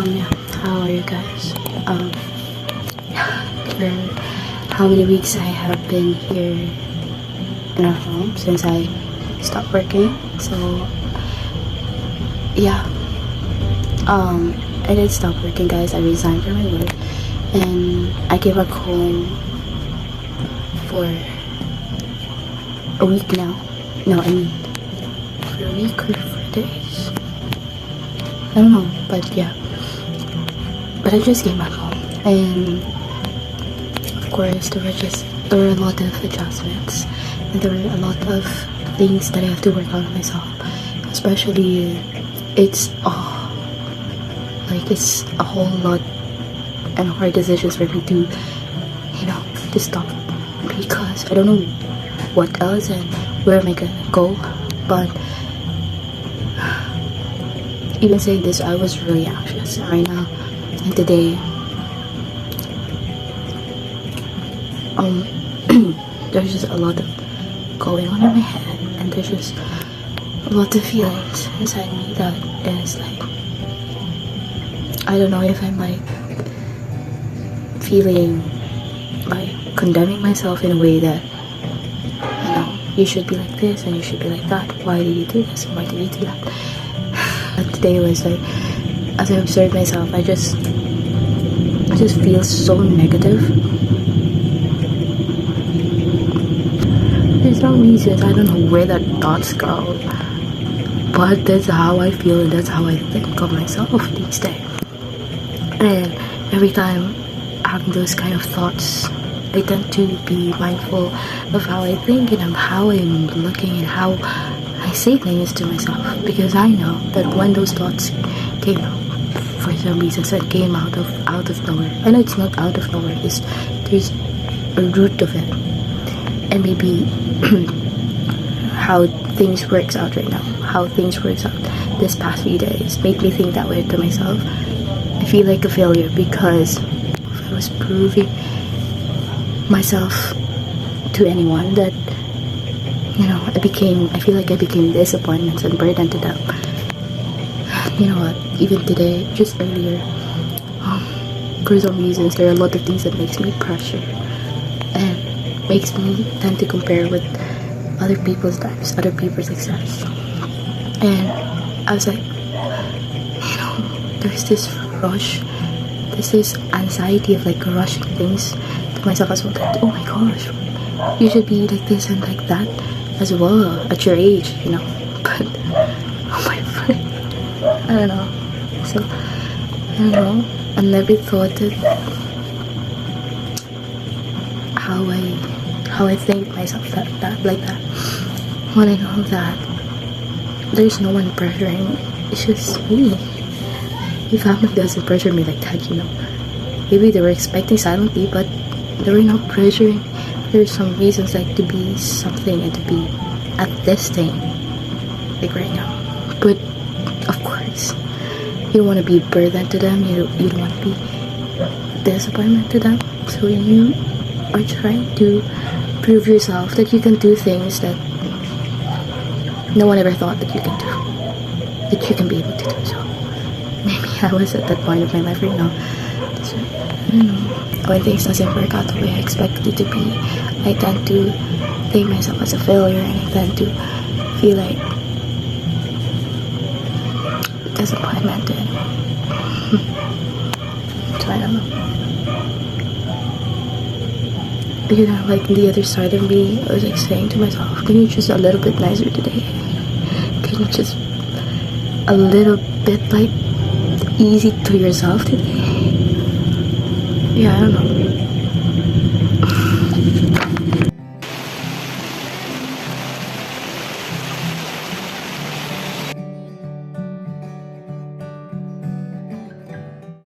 Yeah, how are you guys? For how many weeks I have been here in our home since I stopped working. So yeah, I did stop working, guys. I resigned from my work and I came back home for a week now. No, I mean for a week or 4 days. I don't know, but yeah. But I just came back home, and of course there were a lot of adjustments, and there were a lot of things that I have to work on myself. Especially, it's a whole lot and hard decisions for me to, to stop, because I don't know what else and where am I gonna go. But even saying this, I was really anxious right now. And today, there's just a lot of going on in my head, and there's just a lot of feelings inside me that is like, I don't know if I'm like feeling like condemning myself in a way that, you should be like this and you should be like that. Why did you do this and why did you do that? And today was like, as I observed myself, I just feel so negative. There's no reason, I don't know where that thoughts go, but that's how I feel and that's how I think of myself these days. And every time having those kind of thoughts, I tend to be mindful of how I think and how I'm looking and how I say things to myself, because I know that when those thoughts came out, for some reasons it came out of nowhere. I know it's not out of nowhere, there's a root of it, and maybe how things works out right now, how things works out this past few days made me think that way to myself. I feel like a failure because I was proving myself to anyone that I feel like I became disappointments and burden to them. You know what, even today, just earlier, for some reasons there are a lot of things that makes me pressure and makes me tend to compare with other people's lives, other people's success. And I was like, there's this rush, there's this anxiety of like rushing things to myself as well, that, oh my gosh, you should be like this and like that as well at your age, but oh my friend, I don't know. So I don't know, I never thought that how I think myself that like that, when I know that there's no one pressuring me, it's just me. My family doesn't pressure me like that, maybe they were expecting silently, but they were not pressuring. There's some reasons like to be something and to be at this thing like right now, but of course you don't want to be a burden to them, you don't want to be disappointment to them, so you are trying to prove yourself that you can do things that no one ever thought that you can do, that you can be able to do. So maybe I was at that point of my life right now. So, when things doesn't work out the way I expected it to be, I tend to think myself as a failure, and I tend to feel like disappointment to anyone. So I don't know. You know, like the other side of me, I was like saying to myself, can you just a little bit nicer today? Can you just a little bit like easy to yourself today? Yeah, I don't know.